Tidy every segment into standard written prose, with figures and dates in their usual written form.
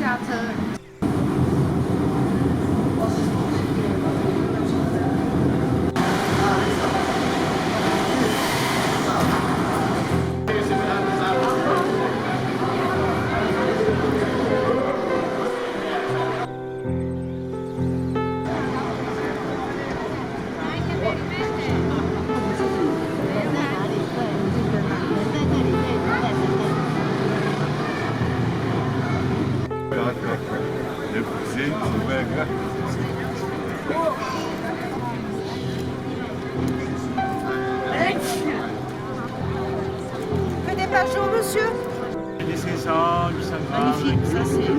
下车。Bonjour monsieur. Laissez ça, 800 grammes. Magnifique, ça c'est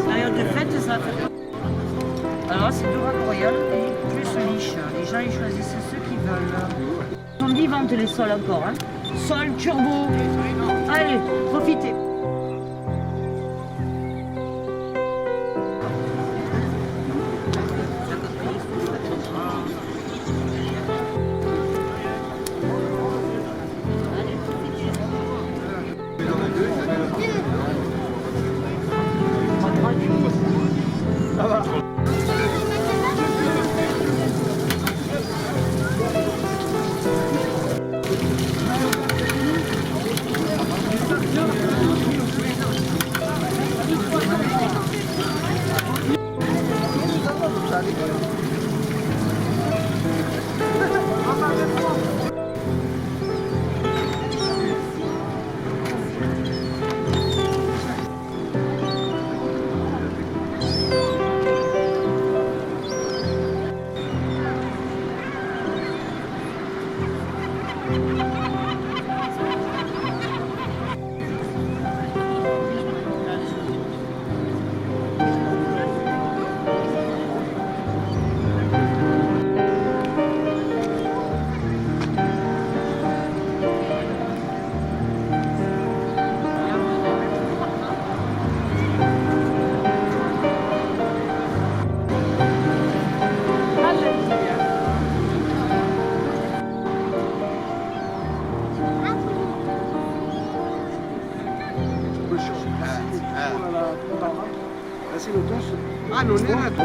période de fête, ça fait. Alors c'est Dora Royal et plus liche. Les gens ils choisissent ceux qu'ils veulent. Ils sont vivantes les sols encore. Hein. Sol, turbo. Allez, profitez. Ah, non era tu.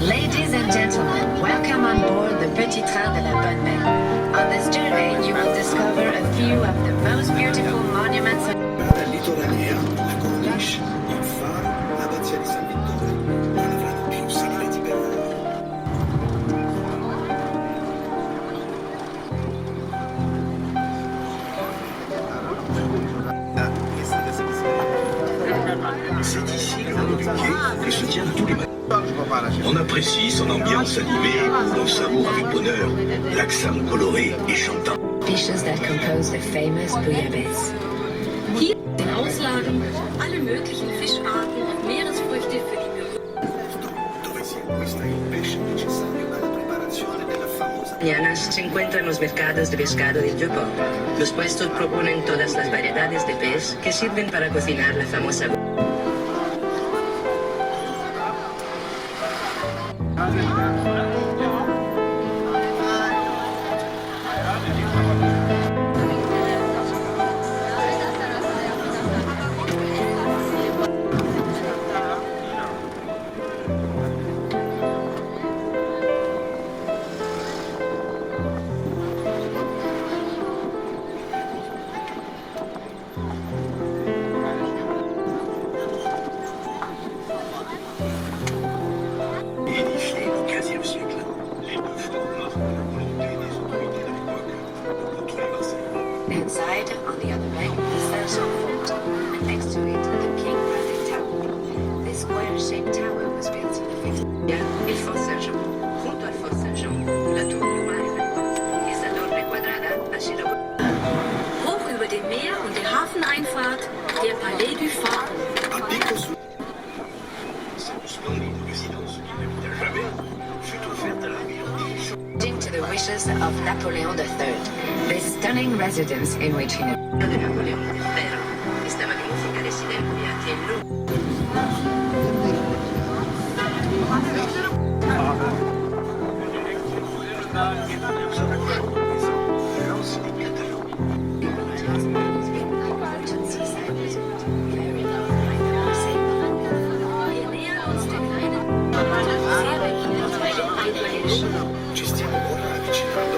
Ladies and gentlemen, welcome on board the Petit Train de la Bonne Mer. On this journey, you will discover a few of the most beautiful monuments. La litoraliera, la corniche, il faro, l'abbazia di San Vittore, una delle più segreti per C'est ici, dans le quai, que se tiennent tous les matins. On apprécie son ambiance animée, on savoure avec bonheur l'accent coloré et chantant. Fishes that compose the famous bouillabaisse. Hier sind Auslagen, alle möglichen Fischarten und Meeresfrüchte für die Berühmten. Questo è il pesce necessario alla preparazione della famosa. Mañana se encuentran los mercados de pescado del Japón. Los puestos proponen todas las variedades de pez que sirven para cocinar la famosa. Édifié au XVe siècle, les deux forts marquent la volonté des autorités de l'époque de contrôler Marseille. Inside, on the other bank, is Sergent Fort, and next to it, the King Rapid Tower. This square-shaped tower was built in the 50s. Il Fort Sergent. Junto al Fort Sergent, la Tour du Maire ist la Torre Quadrada a Chicago. Hoch über dem Meer und der Hafeneinfahrt der Palais du Phare. À pico sous cette splendide résidence qui n'habita jamais fut offerte à la ville en 1800. According to the wishes of Napoleon III, this stunning residence in which he de Napoleon III, esta magnífica residencia tiene Lance les catalogues. Wir nähern uns der kleinen, sehr begehrenswerten Einheimischen. Ci stiamo ora avvicinando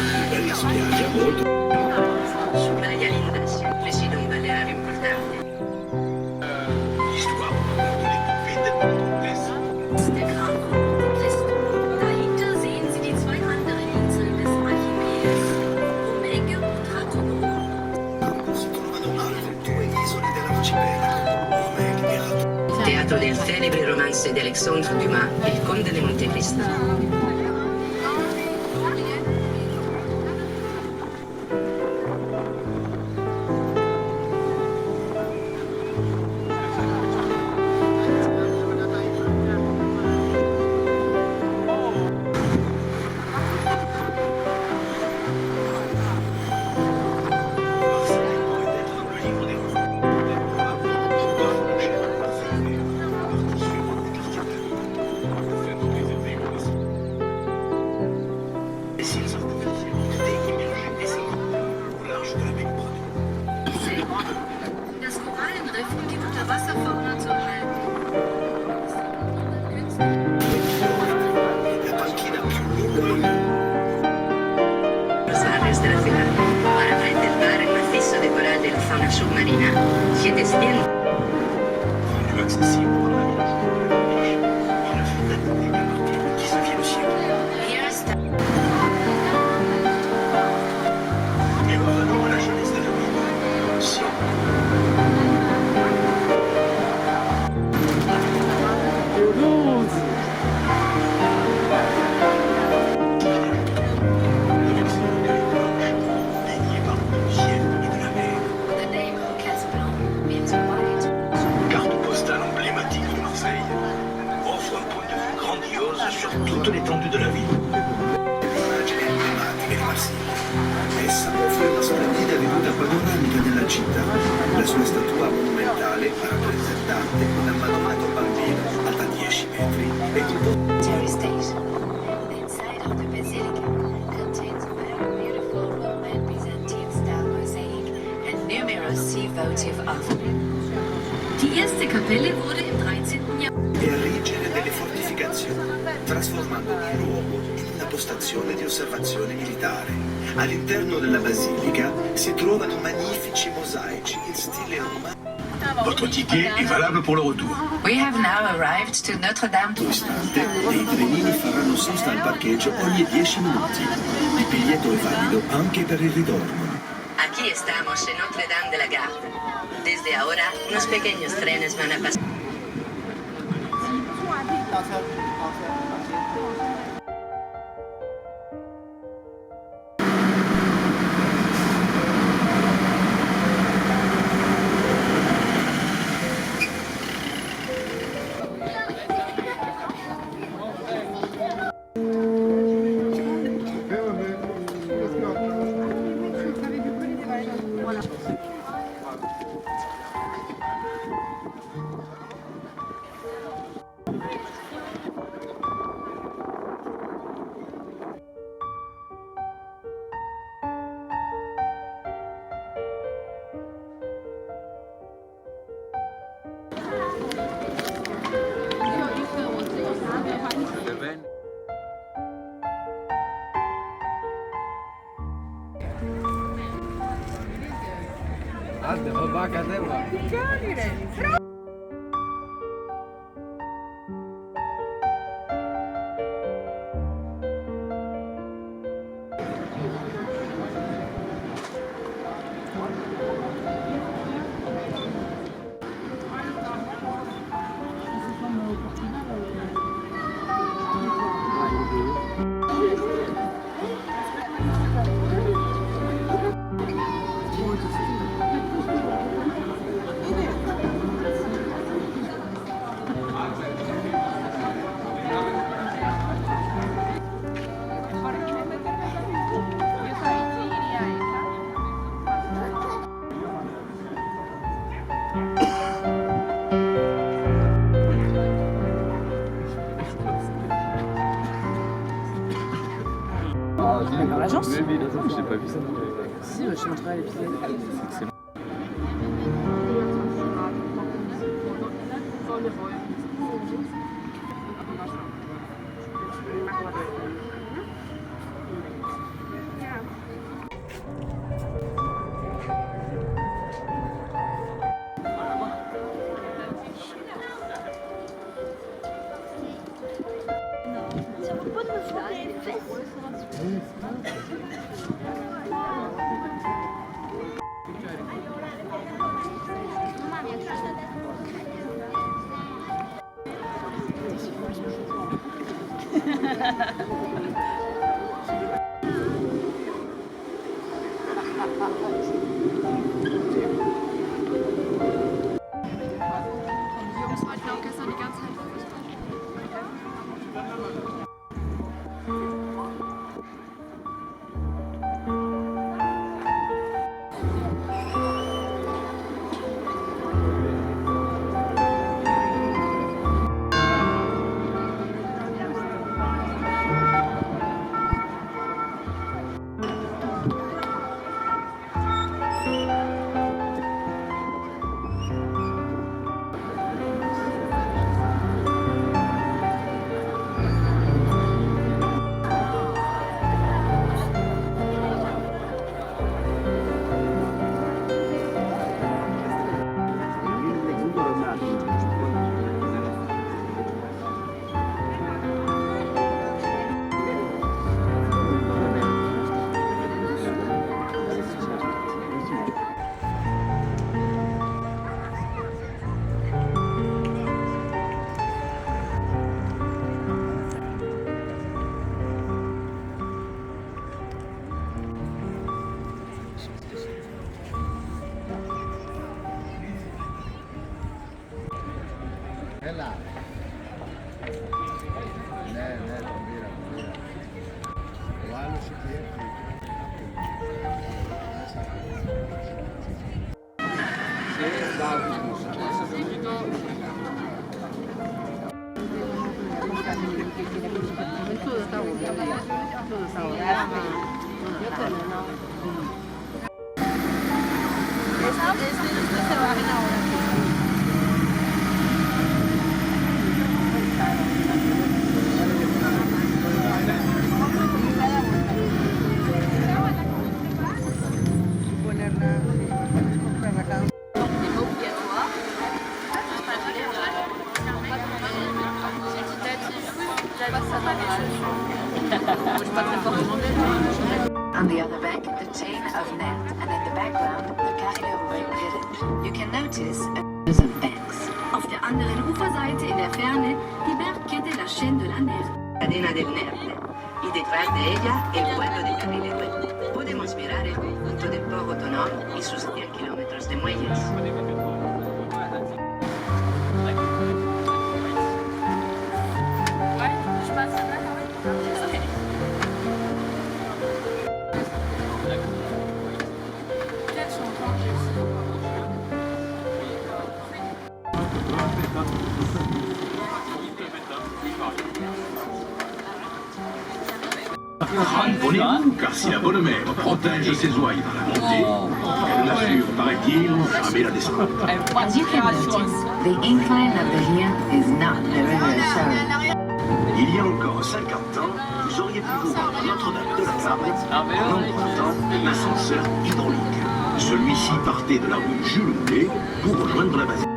alla bella spiaggia molto. Maria Lindas, resiede un balneario importante. L'histoire de l'épopée de Grèce. Das ist der Graf Christo. Dahinter sehen Sie die zwei anderen Inseln des Archimedes, Omega und Ratobor. Si trovano altre due isole dell'arcipelago, Omega e Ratobor. Teatro del celebre romance di Alexandre Dumas, Il Conde de Montecristo. Das Korallenriff und die Unterwasserfauna zu erhalten. La panchina più lunga Los barrios de la ciudad para preservar el macizo decorado de la fauna submarina. 700 rendu accessible par la ville. Il ne fut habité qu'à partir du XIXe siècle. Here's the Et revenons à la jeunesse de la ville. Si baigné par le ciel et de la mer. The name of Casablanca means white. Carte postale emblématique de Marseille offre un point de vue grandiose sur toute l'étendue de la ville. L'immagine emblematica di Marsiglia. Essa offre una splendida veduta panoramica della città. La sua statua monumentale, rappresentante un ammalomato bambino alta 10 metri e un Terry State. The inside of the basilica contains a very beautiful Roman Byzantine style mosaic and numerous sea votive offerings. Die erste Kapelle wurde im 13. Jahrhundert. e erigere delle fortificazioni, trasformando il luogo in una postazione di osservazione militare. All'interno della basilica si trovano magnifici mosaici in stile romano. Votre ticket est valable pour le retour. We have now arrived to Notre-Dame. Istante, dei trenini faranno sosta al parcheggio ogni 10 minuti. Il biglietto è valido anche per il ritorno. Aquí estamos en Notre-Dame de la Garde. Desde ahora, unos pequeños trenes van a pasar. Dans l'agence. J'ai pas vu ça. Si, je montrerai à l'épisode. On the other bank, the chain of Net, and in the background, the Carrière village. You can notice a of banks. Auf der anderen Uferseite in der Ferne die Bergkette La Chaîne de la Nerd. Cadena del Nerd. Y detrás de ella, el pueblo de Carrière. Podemos mirar el conjunto del port autonome y sus 100 kilómetros de muelles. Abonnez-vous, car si la bonne mère protège ses ouailles dans la montée, elle l'assure, paraît-il, jamais la descente. As you can notice, the incline of the hill is not the river Sharon. Il y a encore 50 ans, vous auriez pu vous rendre à Notre-Dame de la Table en empruntant l'ascenseur hydraulique. Celui-ci partait de la rue Jules Moulet pour rejoindre la basilique.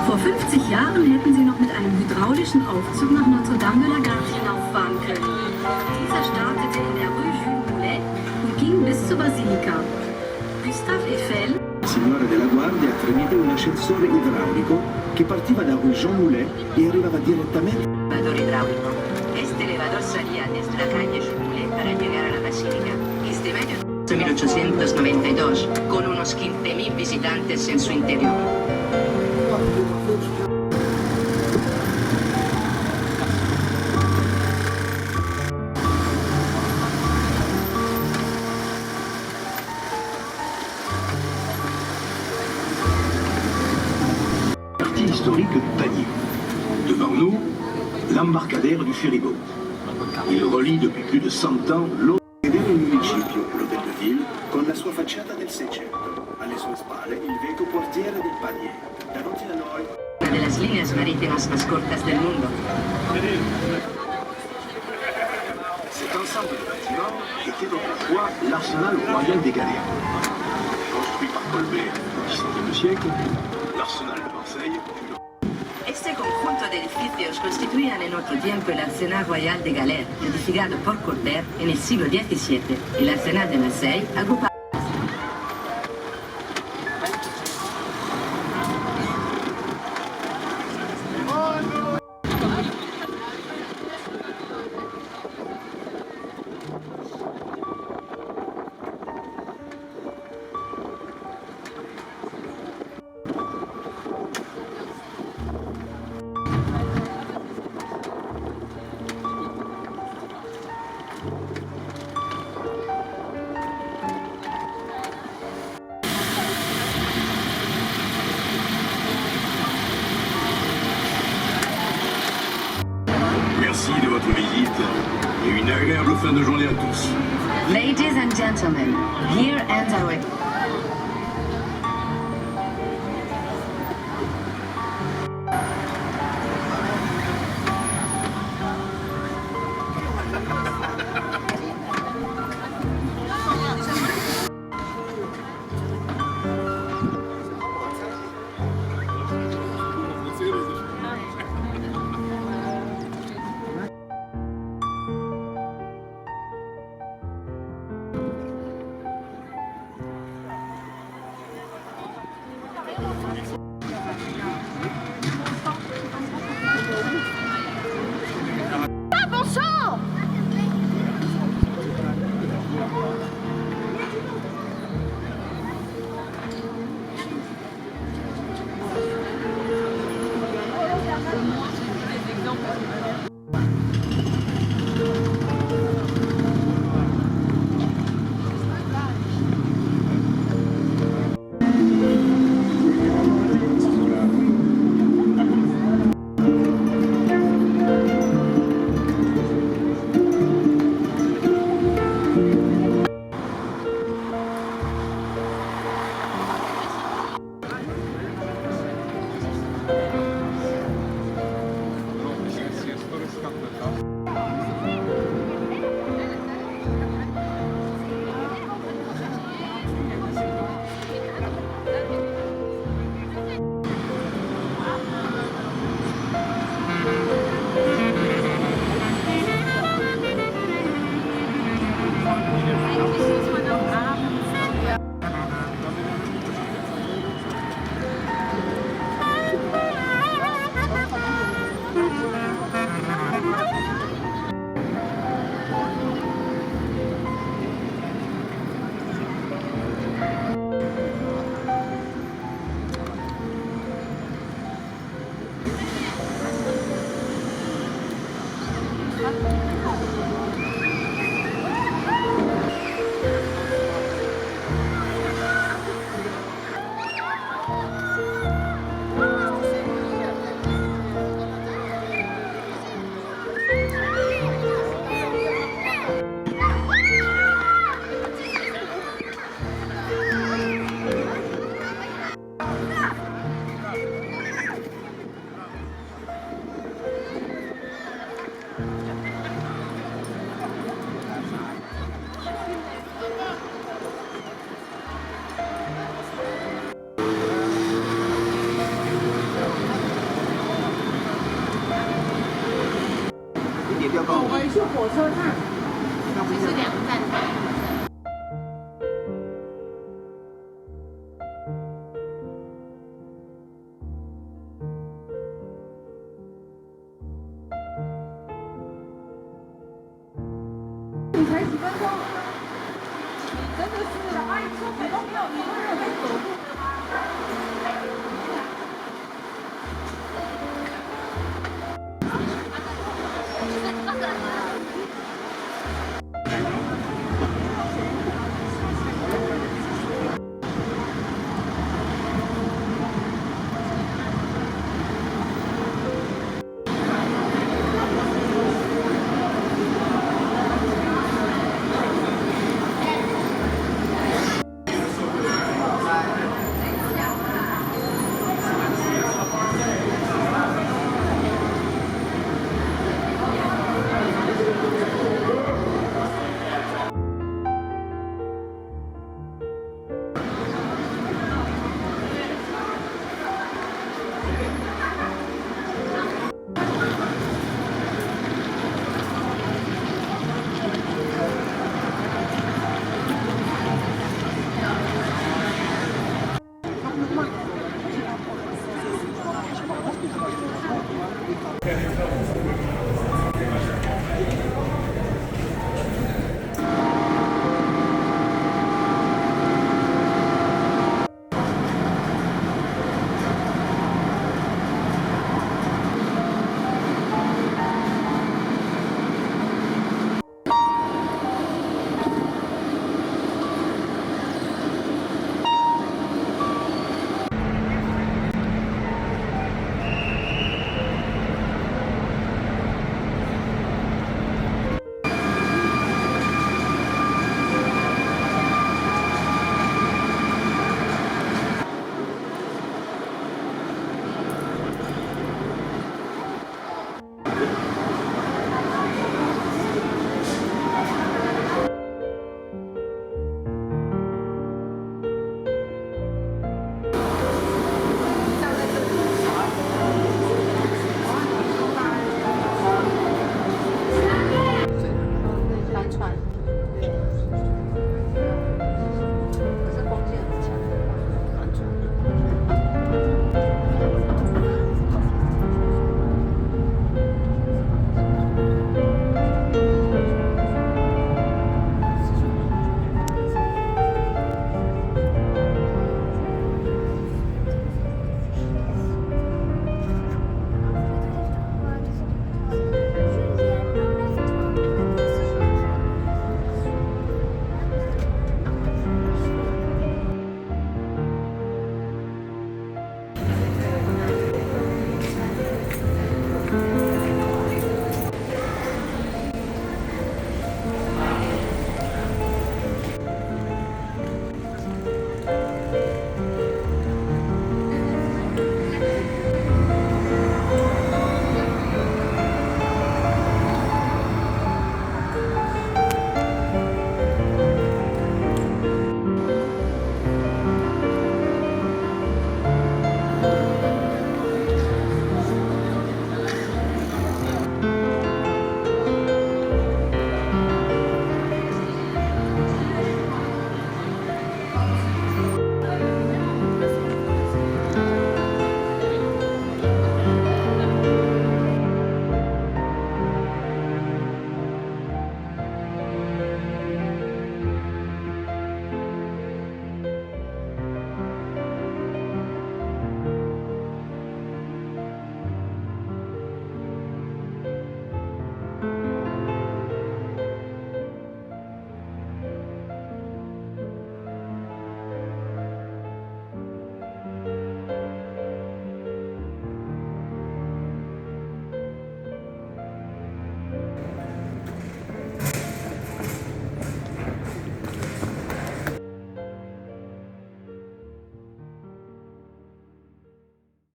Vor 50 Jahren hätten sie noch mit einem hydraulischen Aufzug nach Notre-Dame de la Garde hinauffahren können. Dieser startete in der Rue Jules Moulet und ging bis zur Basilika. Gustave Eiffel, Il signore della guardia tramite un ascensore idraulico che partiva da rue Jean Moulet e arrivava direttamente. Elevador hidráulico. Este elevador salía desde la calle Jules para llegar a la basílica. Este medio de 1892, con unos 15.000 visitantes en su interior. Partie historique du panier. Devant nous, l'embarcadère du ferryboat. Il relie depuis plus de 100 ans l'eau. Vedere il municipio, l'hotel de ville, con la sua facciata del Seicento. Alle sue spalle il veco portiere del panier. Davanti a noi. Una de las líneas marítimas más cortas del mundo. Cet ensemble de bâtiments était autrefois l'arsenal royal des galères. Construit par Colbert au XVIIe siècle, l'arsenal de Marseille fut le... Este conjunto de edificios constituían en otro tiempo el Arsenal Royal de Galère, edificado por Colbert en el siglo XVII. El Arsenal de Marseille agrupa Merci de votre visite et une agréable fin de journée à tous. Ladies and gentlemen, here ends our... 我们去火车站。其实2站。你才几分钟，真的是阿姨车子都没有，你都没有在走路。